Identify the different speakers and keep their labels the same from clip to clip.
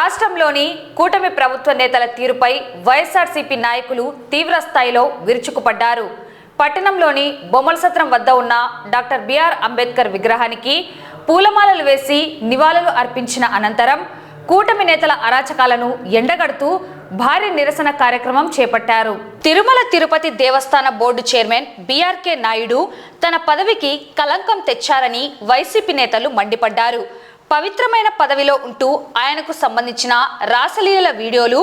Speaker 1: రాష్ట్రంలోని కూటమి ప్రభుత్వ నేతల తీరుపై వైఎస్ఆర్సీపీ నాయకులు తీవ్ర స్థాయిలో విరుచుకుపడ్డారు. పట్టణంలోని బొమ్మలసత్రం వద్ద ఉన్న డాక్టర్ బిఆర్ అంబేద్కర్ విగ్రహానికి పూలమాలలు వేసి నివాళులు అర్పించిన అనంతరం కూటమి నేతల అరాచకాలను ఎండగడుతూ భారీ నిరసన కార్యక్రమం చేపట్టారు. తిరుమల తిరుపతి దేవస్థాన బోర్డు చైర్మన్ బిఆర్కే నాయుడు తన పదవికి కలంకం తెచ్చారని వైసీపీ నేతలు మండిపడ్డారు. పవిత్రమైన పదవిలో ఉంటూ ఆయనకు సంబంధించిన రాసలీలల వీడియోలు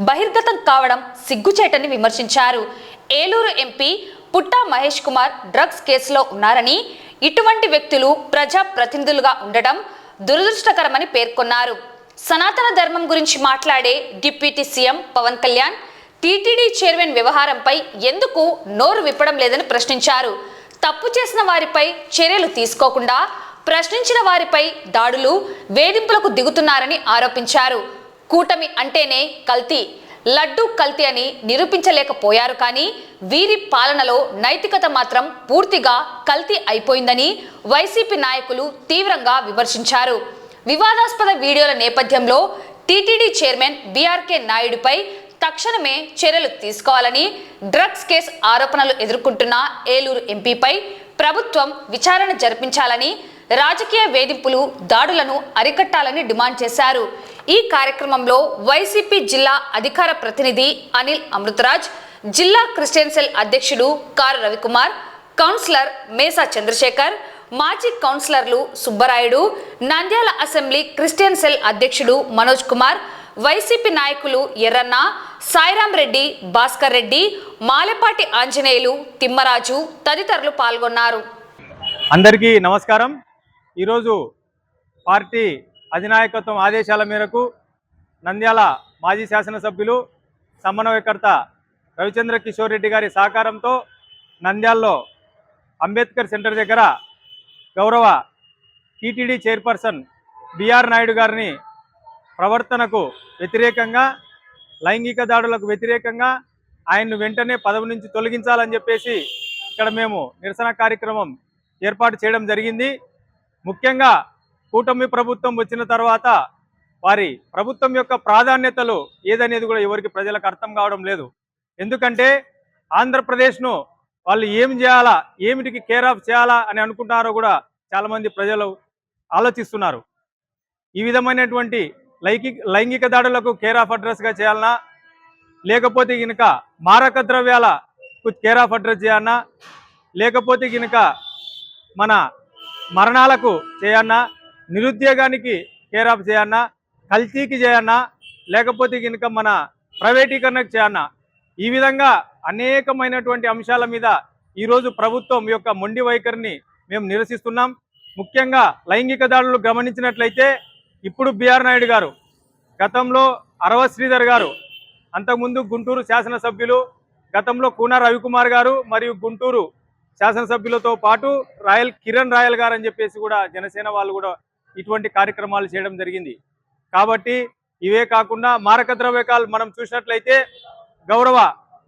Speaker 1: బహిర్గతం కావడం సిగ్గుచేటని విమర్శించారు. ఏలూరు ఎంపీ పుట్టా మహేష్ కుమార్ డ్రగ్స్ కేసులో ఉన్నారని, ఇటువంటి వ్యక్తులు ప్రజా ప్రతినిధులుగా ఉండటం దురదృష్టకరమని పేర్కొన్నారు. సనాతన ధర్మం గురించి మాట్లాడే deputy CM Pawan Kalyan TTD chairman వ్యవహారంపై ఎందుకు నోరు విప్పడం లేదని ప్రశ్నించారు. తప్పు చేసిన వారిపై చర్యలు తీసుకోకుండా ప్రశ్నించిన వారిపై దాడులు, వేధింపులకు దిగుతున్నారని ఆరోపించారు. కూటమి అంటేనే కల్తీ, లడ్డూ కల్తీ అని నిరూపించలేకపోయారు. కానీ వీరి పాలనలో నైతికత మాత్రం పూర్తిగా కల్తీ అయిపోయిందని వైసీపీ నాయకులు తీవ్రంగా విమర్శించారు. వివాదాస్పద వీడియోల నేపథ్యంలో టీటీడీ చైర్మన్ బిఆర్కే నాయుడుపై తక్షణమే చర్యలు తీసుకోవాలని, డ్రగ్స్ కేసు ఆరోపణలు ఎదుర్కొంటున్న ఏలూరు ఎంపీపై ప్రభుత్వం విచారణ జరిపించాలని, రాజకీయ వేధింపులు, దాడులను అరికట్టాలని డిమాండ్ చేశారు. ఈ కార్యక్రమంలో వైసీపీ జిల్లా అధికార ప్రతినిధి అనిల్ అమృతరాజ్, జిల్లా క్రిస్టియన్ సెల్ అధ్యక్షుడు కారు రవికుమార్, కౌన్సిలర్ మేసా చంద్రశేఖర్, మాజీ కౌన్సిలర్లు Subbarayudu, Nandyal assembly Christian cell అధ్యక్షుడు మనోజ్ కుమార్, వైసీపీ నాయకులు ఎర్రన్న, సాయిరాం రెడ్డి, భాస్కర్ రెడ్డి, మాలెపాటి ఆంజనేయులు, తిమ్మరాజు తదితరులు పాల్గొన్నారు.
Speaker 2: అందరికీ నమస్కారం. ఈరోజు పార్టీ అధినాయకత్వం ఆదేశాల మేరకు నంద్యాల మాజీ శాసనసభ్యులు సమన్వయకర్త రవిచంద్ర కిషోర్ రెడ్డి గారి సహకారంతో నంద్యాలలో అంబేద్కర్ సెంటర్ దగ్గర గౌరవ టీటీడీ చైర్పర్సన్ బిఆర్ నాయుడు గారిని ప్రవర్తనకు వ్యతిరేకంగా, లైంగిక దాడులకు వ్యతిరేకంగా ఆయన్ను వెంటనే పదవి నుంచి తొలగించాలని చెప్పేసి ఇక్కడ మేము నిరసన కార్యక్రమం ఏర్పాటు చేయడం జరిగింది. ముఖ్యంగా కూటమి ప్రభుత్వం వచ్చిన తర్వాత వారి ప్రభుత్వం యొక్క ప్రాధాన్యతలు ఏదనేది కూడా ఎవరికి ప్రజలకు అర్థం కావడం లేదు. ఎందుకంటే ఆంధ్రప్రదేశ్ను వాళ్ళు ఏం చేయాలా, ఏమిటికి కేర్ ఆఫ్ చేయాలా అని అనుకుంటారో కూడా చాలామంది ప్రజలు ఆలోచిస్తున్నారు. ఈ విధమైనటువంటి లైంగిక దాడులకు కేర్ ఆఫ్ అడ్రస్గా చేయాలన్నా, లేకపోతే కనుక మారక ద్రవ్యాలకు కేర్ ఆఫ్ అడ్రస్ చేయాలన్నా, లేకపోతే కనుక మన మరణాలకు చేయన్నా, నిరుద్యోగానికి కేర్ ఆఫ్ చేయన్నా, కల్తీకి చేయన్నా, లేకపోతే కనుక మన ప్రైవేటీకరణకు చేయన్నా, ఈ విధంగా అనేకమైనటువంటి అంశాల మీద ఈరోజు ప్రభుత్వం యొక్క మొండి వైఖరిని మేము నిరసిస్తున్నాం. ముఖ్యంగా లైంగిక దాడులు గమనించినట్లయితే ఇప్పుడు బిఆర్ నాయుడు గారు, గతంలో అరవ శ్రీధర్ గారు, అంతకుముందు గుంటూరు శాసనసభ్యులు, గతంలో కూన రవికుమార్ గారు మరియు గుంటూరు శాసనసభ్యులతో పాటు కిరణ్ రాయల్ గారు అని చెప్పేసి కూడా జనసేన వాళ్ళు కూడా ఇటువంటి కార్యక్రమాలు చేయడం జరిగింది. కాబట్టి ఇవే కాకుండా మారక ద్రవ్యకాలు మనం చూసినట్లయితే గౌరవ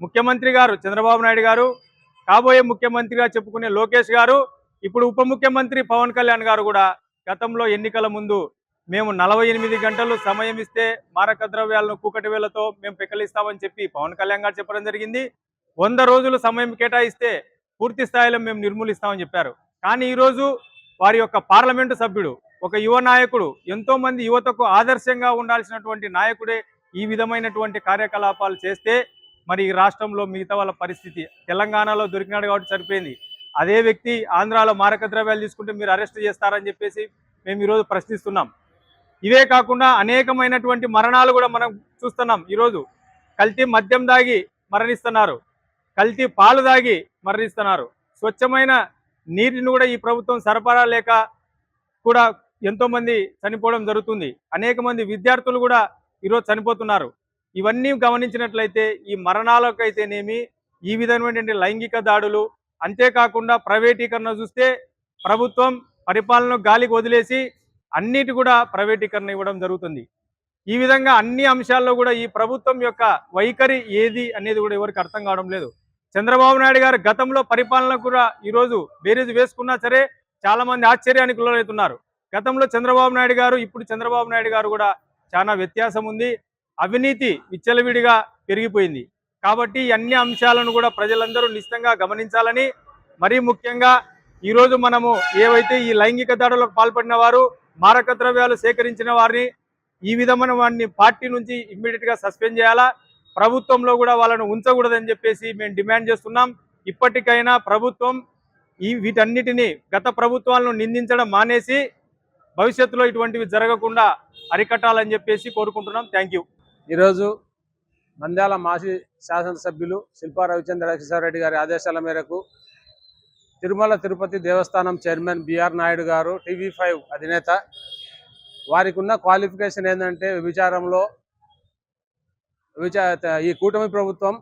Speaker 2: ముఖ్యమంత్రి గారు చంద్రబాబు నాయుడు గారు, కాబోయే ముఖ్యమంత్రిగా చెప్పుకునే లోకేష్ గారు, ఇప్పుడు ఉప ముఖ్యమంత్రి పవన్ కళ్యాణ్ గారు కూడా గతంలో ఎన్నికల ముందు మేము 48 గంటలు సమయం ఇస్తే మారక ద్రవ్యాలను కూకటి వేలతో మేము పెకలిస్తామని చెప్పి పవన్ కళ్యాణ్ గారు చెప్పడం జరిగింది. 100 రోజులు సమయం కేటాయిస్తే పూర్తి స్థాయిలో మేము నిర్మూలిస్తామని చెప్పారు. కానీ ఈరోజు వారి యొక్క పార్లమెంటు సభ్యుడు, ఒక యువ నాయకుడు, ఎంతోమంది యువతకు ఆదర్శంగా ఉండాల్సినటువంటి నాయకుడే ఈ విధమైనటువంటి కార్యకలాపాలు చేస్తే మరి ఈ రాష్ట్రంలో మిగతా వాళ్ళ పరిస్థితి, తెలంగాణలో దొరికినాడు కాబట్టి సరిపోయింది, అదే వ్యక్తి ఆంధ్రాలో మారక ద్రవ్యాలు తీసుకుంటే మీరు అరెస్ట్ చేస్తారని చెప్పేసి మేము ఈరోజు ప్రశ్నిస్తున్నాం. ఇవే కాకుండా అనేకమైనటువంటి మరణాలు కూడా మనం చూస్తున్నాం. ఈరోజు కల్తీ మద్యం దాగి మరణిస్తున్నారు, కల్తీ పాలు దాగి మరణిస్తున్నారు, స్వచ్ఛమైన నీటిని కూడా ఈ ప్రభుత్వం సరఫరా లేక కూడా ఎంతోమంది చనిపోవడం జరుగుతుంది. అనేక మంది విద్యార్థులు కూడా ఈరోజు చనిపోతున్నారు. ఇవన్నీ గమనించినట్లయితే ఈ మరణాలకైతేనేమి, ఈ విధమైనటువంటి లైంగిక దాడులు, అంతేకాకుండా ప్రైవేటీకరణ చూస్తే ప్రభుత్వం పరిపాలన గాలికి వదిలేసి అన్నిటి కూడా ప్రైవేటీకరణ ఇవ్వడం జరుగుతుంది. ఈ విధంగా అన్ని అంశాల్లో కూడా ఈ ప్రభుత్వం యొక్క వైఖరి ఏది అనేది కూడా ఎవరికి అర్థం కావడం లేదు. చంద్రబాబు నాయుడు గారు గతంలో పరిపాలన కూడా ఈరోజు బేరీజు వేసుకున్నా సరే చాలా మంది ఆశ్చర్యానికి లోనవుతున్నారు. గతంలో చంద్రబాబు నాయుడు గారు, ఇప్పుడు చంద్రబాబు నాయుడు గారు కూడా చాలా వ్యత్యాసం ఉంది. అవినీతి విచ్చలవిడిగా పెరిగిపోయింది. కాబట్టి ఈ అన్ని అంశాలను కూడా ప్రజలందరూ నిశ్చితంగా గమనించాలని, మరీ ముఖ్యంగా ఈరోజు మనము ఏవైతే ఈ లైంగిక దాడులకు పాల్పడిన వారు, మారక ద్రవ్యాలు సేకరించిన వారిని ఈ విధమైన వారిని పార్టీ నుంచి ఇమ్మీడియట్గా సస్పెండ్ చేయాలా, ప్రభుత్వంలో కూడా వాళ్ళను ఉంచకూడదని చెప్పేసి మేము డిమాండ్ చేస్తున్నాం. ఇప్పటికైనా ప్రభుత్వం వీటన్నిటిని గత ప్రభుత్వాలను నిందించడం మానేసి భవిష్యత్తులో ఇటువంటివి జరగకుండా అరికట్టాలని చెప్పేసి కోరుకుంటున్నాం. Thank you.
Speaker 3: ఈరోజు నంద్యాల మాజీ శాసనసభ్యులు శిల్పా రవిచంద్రరెడ్డి గారి ఆదేశాల మేరకు తిరుమల తిరుపతి దేవస్థానం చైర్మన్ బిఆర్ నాయుడు గారు, TV5 అధినేత, వారికి ఉన్న క్వాలిఫికేషన్ ఏంటంటే వ్యభిచారంలో ఈ కూటమి ప్రభుత్వం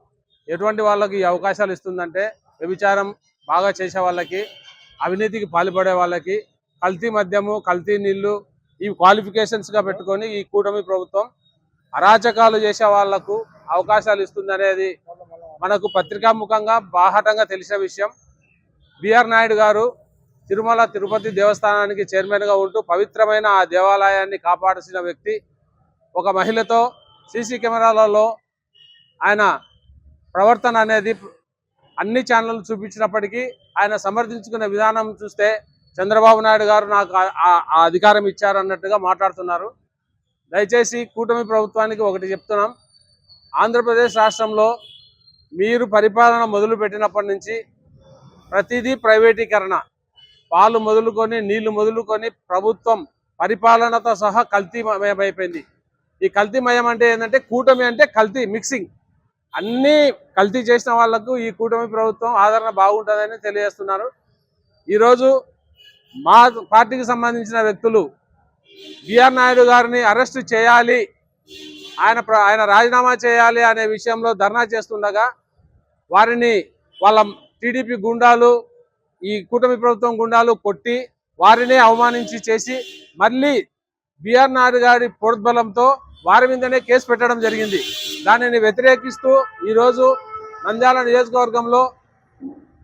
Speaker 3: ఎటువంటి వాళ్ళకి ఈ అవకాశాలు ఇస్తుందంటే వ్యభిచారం బాగా చేసే వాళ్ళకి, అవినీతికి పాల్పడే వాళ్ళకి, కల్తీ మద్యము, కల్తీ నీళ్లు, ఈ క్వాలిఫికేషన్స్గా పెట్టుకొని ఈ కూటమి ప్రభుత్వం అరాచకాలు చేసే వాళ్లకు అవకాశాలు ఇస్తుందనేది మనకు పత్రికాముఖంగా బాహాటంగా తెలిసిన విషయం. బిఆర్ నాయుడు గారు తిరుమల తిరుపతి దేవస్థానానికి చైర్మన్గా ఉంటూ పవిత్రమైన ఆ దేవాలయాన్ని కాపాడాల్సిన వ్యక్తి. ఒక మహిళతో సీసీ కెమెరాలలో ఆయన ప్రవర్తన అనేది అన్ని ఛానళ్ళు చూపించినప్పటికీ ఆయన సమర్థించుకునే విధానం చూస్తే చంద్రబాబు నాయుడు గారు నాకు ఆ అధికారం ఇచ్చారు అన్నట్టుగా మాట్లాడుతున్నారు. దయచేసి కూటమి ప్రభుత్వానికి ఒకటి చెప్తున్నాం, ఆంధ్రప్రదేశ్ రాష్ట్రంలో మీరు పరిపాలన మొదలు పెట్టినప్పటి నుంచి ప్రతిదీ ప్రైవేటీకరణ, పాలు మొదలుకొని నీళ్లు మొదలుకొని ప్రభుత్వం పరిపాలనతో సహా కల్తీమయమైపోయింది. ఈ కల్తీమయం అంటే ఏంటంటే కూటమి అంటే కల్తీ మిక్సింగ్, అన్నీ కల్తీ చేసిన వాళ్లకు ఈ కూటమి ప్రభుత్వం ఆదరణ బాగుంటుందని తెలియజేస్తున్నారు. ఈరోజు మా పార్టీకి సంబంధించిన వ్యక్తులు బిఆర్ నాయుడు గారిని అరెస్టు చేయాలి, ఆయన రాజీనామా చేయాలి అనే విషయంలో ధర్నా చేస్తుండగా వారిని వాళ్ళ టీడీపీ గుండాలు, ఈ కూటమి ప్రభుత్వం గుండాలు కొట్టి వారినే అవమానించి చేసి మళ్ళీ బిఆర్ నాయుడు గారి ప్రోద్బలంతో వారి మీదనే కేసు పెట్టడం జరిగింది. దానిని వ్యతిరేకిస్తూ ఈరోజు నంద్యాల నియోజకవర్గంలో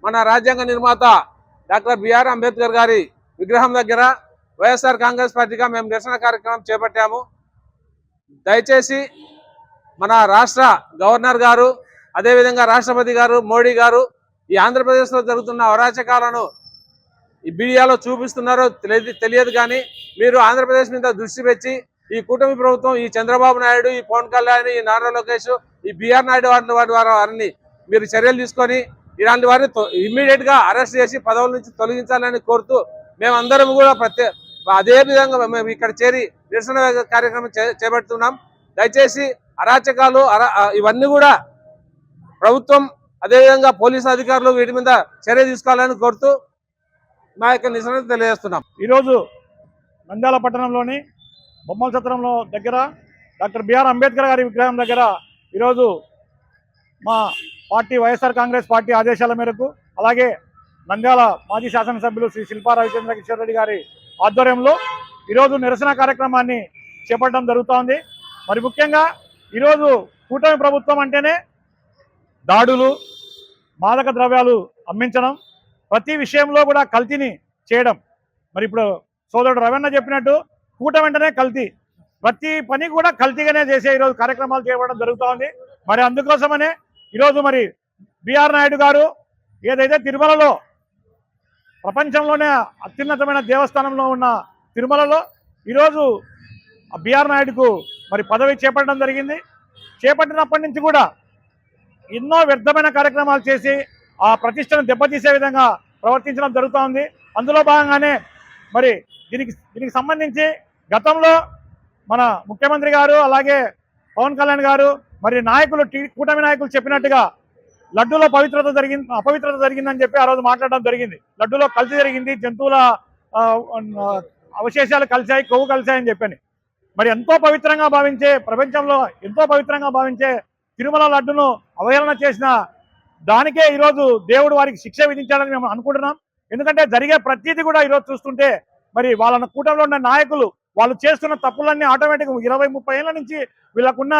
Speaker 3: మన రాజ్యాంగ నిర్మాత డాక్టర్ బిఆర్ అంబేద్కర్ గారి విగ్రహం దగ్గర వైఎస్ఆర్ కాంగ్రెస్ పార్టీగా మేము నిరసన కార్యక్రమం చేపట్టాము. దయచేసి మన రాష్ట్ర గవర్నర్ గారు, అదేవిధంగా రాష్ట్రపతి గారు, మోడీ గారు ఈ ఆంధ్రప్రదేశ్లో జరుగుతున్న అరాచకాలను ఈ మీడియాలో చూపిస్తున్నారో తెలియదు, కానీ మీరు ఆంధ్రప్రదేశ్ మీద దృష్టి పెట్టి ఈ కూటమి ప్రభుత్వం, ఈ చంద్రబాబు నాయుడు, ఈ పవన్ కళ్యాణ్, ఈ నారా లోకేష్, ఈ బిఆర్ నాయుడు వారిని మీరు చర్యలు తీసుకొని ఇలాంటి వారిని ఇమ్మీడియట్గా అరెస్ట్ చేసి పదవుల నుంచి తొలగించాలని కోరుతూ మేమందరం కూడా అదే విధంగా మేము ఇక్కడ చేరి నిరసన కార్యక్రమం చేపడుతున్నాం. దయచేసి అరాచకాలు ఇవన్నీ కూడా ప్రభుత్వం, అదేవిధంగా పోలీసు అధికారులు వీటి మీద చర్య తీసుకోవాలని కోరుతూ మా యొక్క నిరసన తెలియజేస్తున్నాం.
Speaker 4: ఈరోజు నంద్యాల పట్టణంలోని బొమ్మల సత్రంలో దగ్గర డాక్టర్ బిఆర్ అంబేద్కర్ గారి విగ్రహం దగ్గర ఈరోజు మా పార్టీ వైఎస్ఆర్ కాంగ్రెస్ పార్టీ ఆదేశాల మేరకు, అలాగే నంద్యాల మాజీ శాసనసభ్యులు శ్రీ శిల్పా రవిచంద్రరెడ్డి గారి ఆధ్వర్యంలో ఈరోజు నిరసన కార్యక్రమాన్ని చేపట్టడం జరుగుతోంది. మరి ముఖ్యంగా ఈరోజు కూటమి ప్రభుత్వం అంటేనే దాడులు, మాదక ద్రవ్యాలు అమ్మించడం, ప్రతి విషయంలో కూడా కల్తీని చేయడం. మరి ఇప్పుడు సోదరుడు రవణ చెప్పినట్టు కూటమి వెంటనే కల్తీ, ప్రతి పని కూడా కల్తీగానే చేసే ఈరోజు కార్యక్రమాలు చేయడం జరుగుతోంది. మరి అందుకోసమనే ఈరోజు మరి బిఆర్ నాయుడు గారు ఏదైతే తిరుమలలో ప్రపంచంలోనే అత్యున్నతమైన దేవస్థానంలో ఉన్న తిరుమలలో ఈరోజు బిఆర్ నాయుడుకు మరి పదవి చేపట్టడం జరిగింది. చేపట్టినప్పటి నుంచి కూడా ఎన్నో వ్యర్థమైన కార్యక్రమాలు చేసి ఆ ప్రతిష్టను దెబ్బతీసే విధంగా ప్రవర్తించడం జరుగుతోంది. అందులో భాగంగానే మరి దీనికి సంబంధించి గతంలో మన ముఖ్యమంత్రి గారు, అలాగే పవన్ కళ్యాణ్ గారు, మరి నాయకులు, కూటమి నాయకులు చెప్పినట్టుగా లడ్డూలో అపవిత్రత జరిగిందని చెప్పి ఆ రోజు మాట్లాడడం జరిగింది. లడ్డూలో కల్తీ జరిగింది, జంతువుల అవశేషాలు కలిశాయి, కొవ్వు కలిశాయని చెప్పని. మరి ఎంతో పవిత్రంగా భావించే, ప్రపంచంలో ఎంతో పవిత్రంగా భావించే తిరుమల లడ్డును అవహేళన చేసిన దానికే ఈరోజు దేవుడు వారికి శిక్ష విధించాలని మేము అనుకుంటున్నాం. ఎందుకంటే జరిగే ప్రతీది కూడా ఈరోజు చూస్తుంటే మరి వాళ్ళ కూటమిలో ఉన్న నాయకులు వాళ్ళు చేస్తున్న తప్పులన్నీ ఆటోమేటిక్గా 20-30 ఏళ్ల నుంచి వీళ్ళకున్న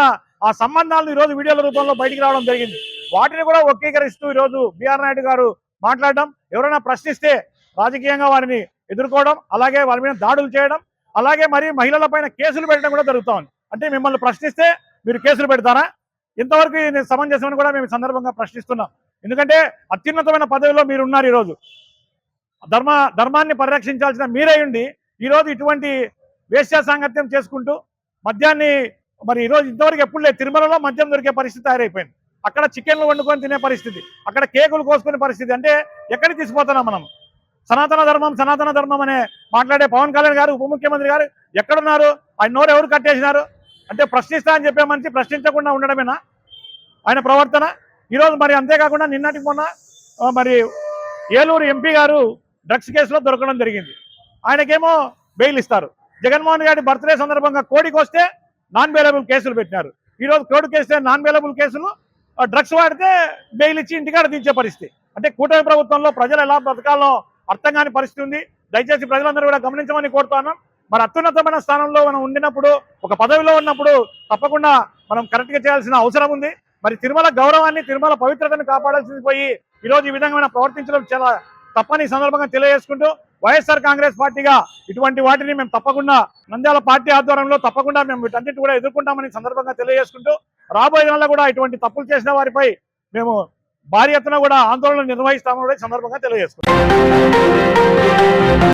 Speaker 4: ఆ సంబంధాలను ఈరోజు వీడియోల రూపంలో బయటికి రావడం జరిగింది. వాటిని కూడా వక్రీకరిస్తూ ఈరోజు బిఆర్ నాయుడు గారు మాట్లాడడం, ఎవరైనా ప్రశ్నిస్తే రాజకీయంగా వారిని ఎదుర్కోవడం, అలాగే వారి మీద దాడులు చేయడం, అలాగే మరి మహిళల పైన కేసులు పెట్టడం కూడా జరుగుతూ ఉంది. అంటే మిమ్మల్ని ప్రశ్నిస్తే మీరు కేసులు పెడతారా? ఇంతవరకు ఇది సమంజసమని కూడా మేము ఈ సందర్భంగా ప్రశ్నిస్తున్నాం. ఎందుకంటే అత్యున్నతమైన పదవిలో మీరు ఉన్నారు. ఈరోజు ధర్మాన్ని పరిరక్షించాల్సిన మీరే ఉండి ఈరోజు ఇటువంటి వేశ్యా సాంగత్యం చేసుకుంటూ మద్యాన్ని మరి ఈరోజు ఇంతవరకు ఎప్పుడు లేదు. తిరుమలలో మద్యం దొరికే పరిస్థితి తయారైపోయింది. అక్కడ చికెన్లు వండుకొని తినే పరిస్థితి, అక్కడ కేకులు కోసుకునే పరిస్థితి. అంటే ఎక్కడికి తీసుకుపోతున్నాం మనం? సనాతన ధర్మం అనే మాట్లాడే పవన్ కళ్యాణ్ గారు, ఉప ముఖ్యమంత్రి గారు ఎక్కడున్నారు? ఆయన నోరు ఎవరు కట్టేసినారు? అంటే ప్రశ్నిస్తా అని చెప్పే మనిషి ప్రశ్నించకుండా ఉండడమేనా ఆయన ప్రవర్తన? ఈరోజు మరి అంతేకాకుండా నిన్నటికి మొన్న మరి ఏలూరు ఎంపీ గారు డ్రగ్స్ కేసులో దొరకడం జరిగింది. ఆయనకేమో బెయిల్ ఇస్తారు. జగన్మోహన్ గారి బర్త్డే సందర్భంగా కోడికి వస్తే నాన్ బెయిలబుల్ కేసులు పెట్టినారు. ఈరోజు కోడికి వస్తే నాన్ బెయిలబుల్ కేసులు, డ్రగ్స్ వాడితే బెయిల్ ఇచ్చి ఇంటికాడ దించే పరిస్థితి. అంటే కూటమి ప్రభుత్వంలో ప్రజలు ఎలా బ్రతకాలో అర్థం కాని పరిస్థితి ఉంది. దయచేసి ప్రజలందరూ కూడా గమనించమని కోరుతున్నాం. మరి అత్యున్నతమైన స్థానంలో మనం ఉండినప్పుడు, ఒక పదవిలో ఉన్నప్పుడు తప్పకుండా మనం కరెక్ట్గా చేయాల్సిన అవసరం ఉంది. మరి తిరుమల గౌరవాన్ని, తిరుమల పవిత్రతను కాపాడాల్సింది పోయి ఈరోజు ఈ విధంగా ప్రవర్తించడం చాలా తప్పని సందర్భంగా తెలియజేసుకుంటూ, వైఎస్ఆర్ కాంగ్రెస్ పార్టీగా ఇటువంటి వాటిని మేము తప్పకుండా నంద్యాల పార్టీ ఆధ్వర్యంలో తప్పకుండా మేము వీటన్నిటి కూడా ఎదుర్కొంటామని సందర్భంగా తెలియజేసుకుంటూ, రాబోయే నెలలో కూడా ఇటువంటి తప్పులు చేసిన వారిపై మేము భారీ ఎత్తున కూడా ఆందోళన నిర్వహిస్తామని సందర్భంగా తెలియజేసుకుంటాం.